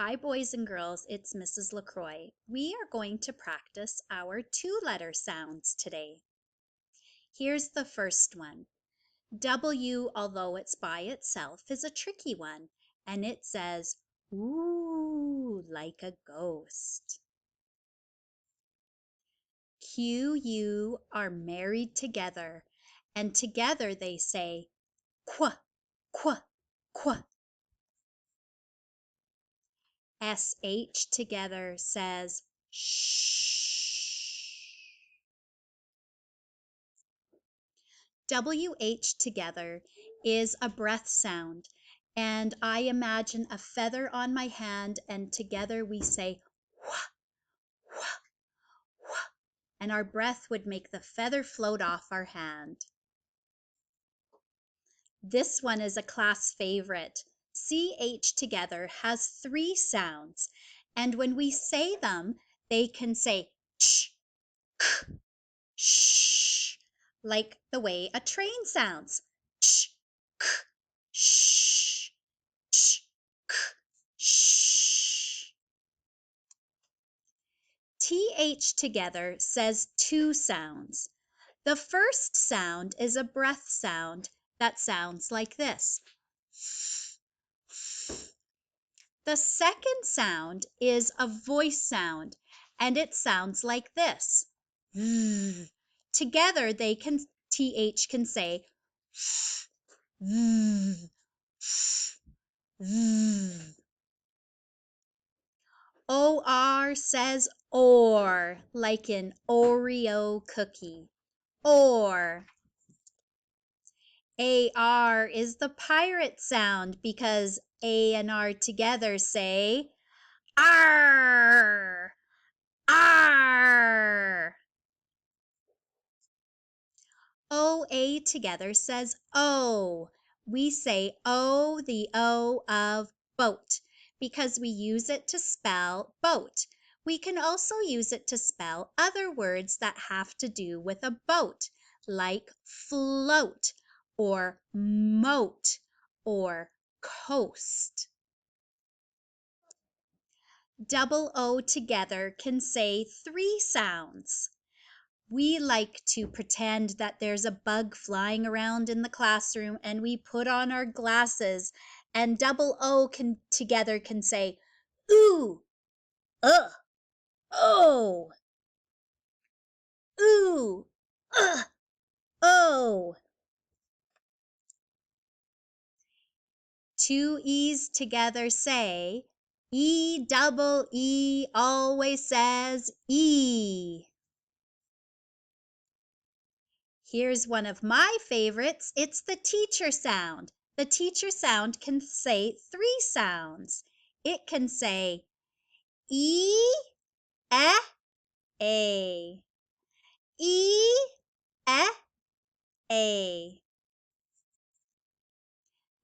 Hi, boys and girls, it's Mrs. LaCroix. We are going to practice our two-letter sounds today. Here's the first one. W, although it's by itself, is a tricky one, and it says, ooh, like a ghost. Q, U are married together, and together they say, qua, qua, qua. SH together says, shh. WH together is a breath sound, and I imagine a feather on my hand, and together we say, wha, wha, wha, and our breath would make the feather float off our hand. This one is a class favorite. CH together has three sounds, and when we say them, they can say ch, k, sh, like the way a train sounds. Ch, k, sh, ch, k, sh. TH together says two sounds. The first sound is a breath sound that sounds like this. The second sound is a voice sound, and it sounds like this. Together they can TH can say OR says or, like in Oreo cookie. Or. AR is the pirate sound because A and R together say R. R. OA together says O. We say O, the O of boat, because we use it to spell boat. We can also use it to spell other words that have to do with a boat, like float, or moat, or coast. Double O together can say three sounds. We like to pretend that there's a bug flying around in the classroom, and we put on our glasses, and double O together can say ooh, oh, ooh, oh. Two E's together say E double E always says E. Here's one of my favorites. It's the teacher sound. The teacher sound can say three sounds. It can say E, A. E, A.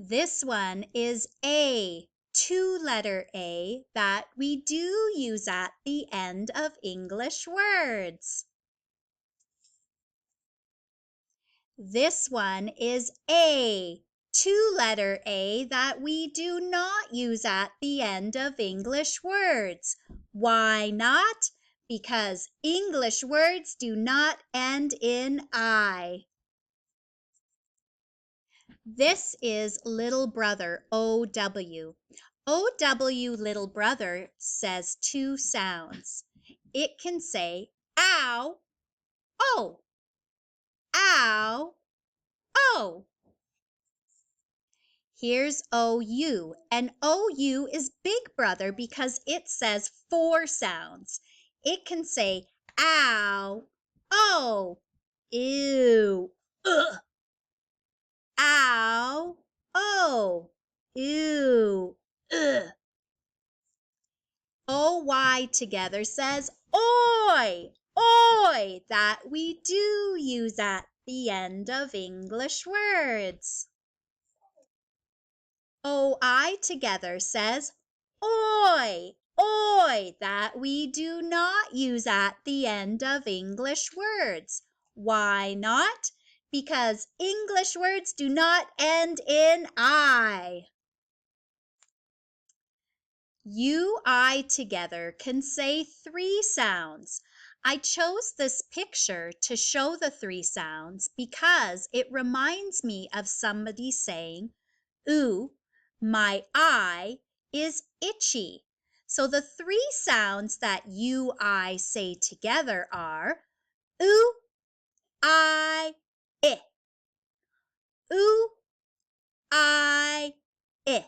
This one is A, two-letter A that we do use at the end of English words. This one is A, two-letter A that we do not use at the end of English words. Why not? Because English words do not end in I. This is little brother, O-W. O-W, little brother, says two sounds. It can say ow, oh, ow, oh. Here's O-U, and O-U is big brother because it says four sounds. It can say ow, oh, ew, ugh, ow, oh, ew, ugh. O-Y together says oi, oi, that we do use at the end of English words. O-I together says oi, oi, that we do not use at the end of English words. Why not? Because English words do not end in I. You, I together can say 3 sounds. I chose this picture to show the 3 sounds because it reminds me of somebody saying, ooh, my eye is itchy. So the 3 sounds that you, I say together are ooh, I, eh. Ooh, I, eh.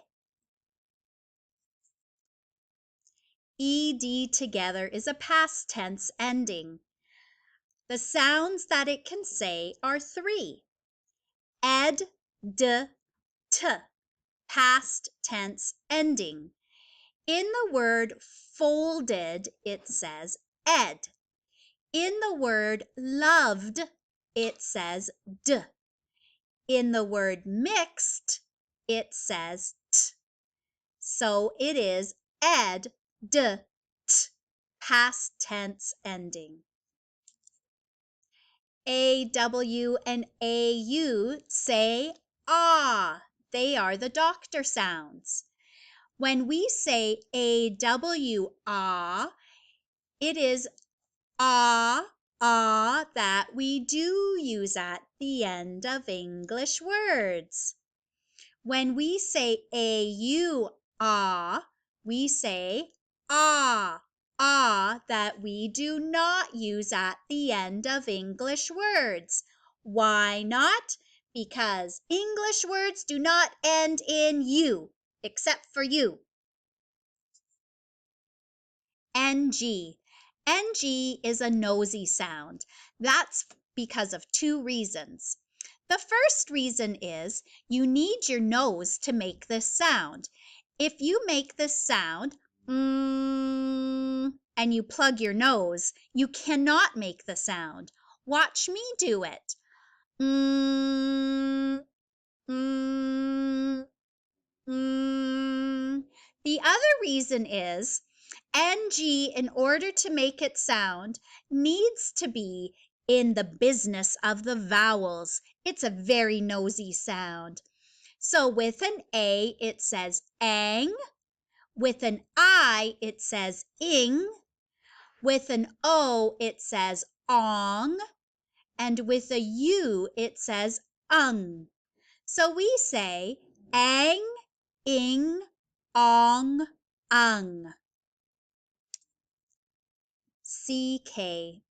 Ed together is a past tense ending. The sounds that it can say are 3. Ed, d, t, past tense ending. In the word folded, it says ed. In the word loved, it says d. In the word mixed, it says t. So it is ed, d, t, past tense ending. A, W, and AU say ah. They are the doctor sounds. When we say AW, ah, it is ah, ah that we do use at the end of English words. When we say AU, ah, we say ah, ah that we do not use at the end of English words. Why not? Because English words do not end in U, except for you. NG. NG is a nosy sound. That's because of 2 reasons. The first reason is you need your nose to make this sound. If you make this sound, and you plug your nose, you cannot make the sound. Watch me do it. Mm, mm, mm. The other reason is NG, in order to make it sound, needs to be in the business of the vowels. It's a very nosy sound. So with an A, it says ang. With an I, it says ing. With an O, it says ong. And with a U, it says ung. So we say ang, ing, ong, ung. CK.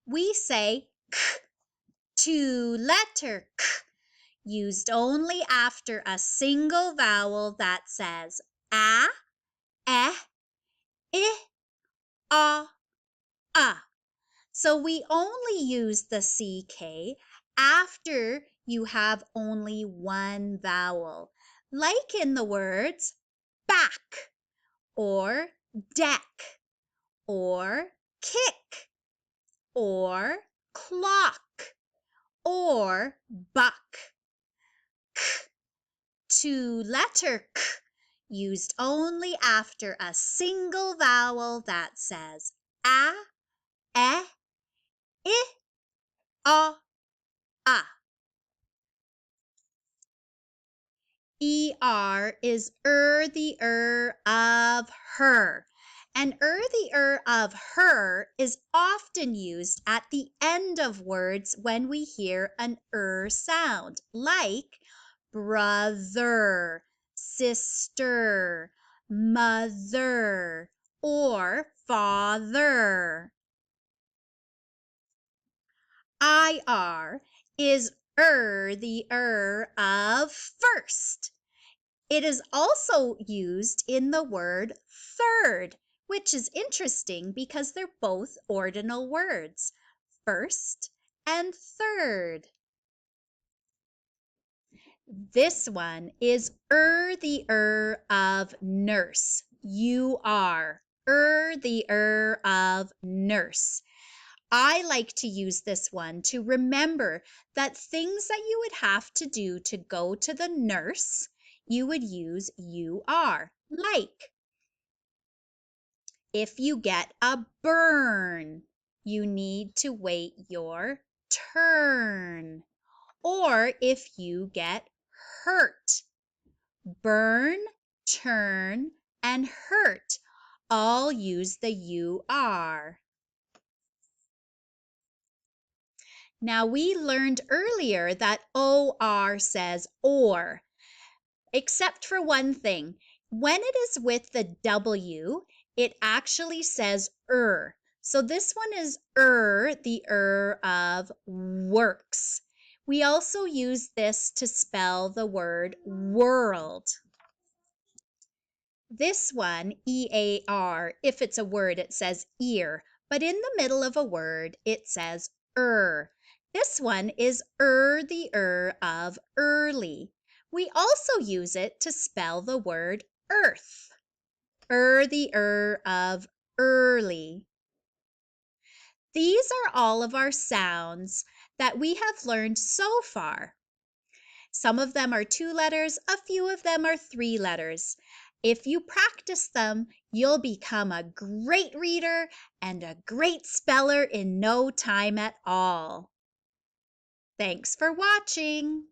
We say k, 2-letter k, used only after a single vowel that says a, eh, I, a. So we only use the CK after you have only one vowel, like in the words back, or deck, or kick, or clock, or buck. K, 2-letter k, used only after a single vowel that says a, eh, I, a. ER is the of her. And the of her is often used at the end of words when we hear an sound, like brother, sister, mother, or father. IR is the of first. It is also used in the word third, which is interesting because they're both ordinal words, first and third. This one is the of nurse. You are the of nurse. I like to use this one to remember that things that you would have to do to go to the nurse, you would use you are. Like, if you get a burn, you need to wait your turn. Or if you get hurt, burn, turn, and hurt all use the UR. Now we learned earlier that OR says or, except for one thing. When it is with the W, it actually says So this one is the of works. We also use this to spell the word world. This one, EAR, if it's a word, it says ear, but in the middle of a word, it says This one is the of early. We also use it to spell the word earth. The of early. These are all of our sounds that we have learned so far. Some of them are 2 letters, a few of them are 3 letters. If you practice them, you'll become a great reader and a great speller in no time at all. Thanks for watching.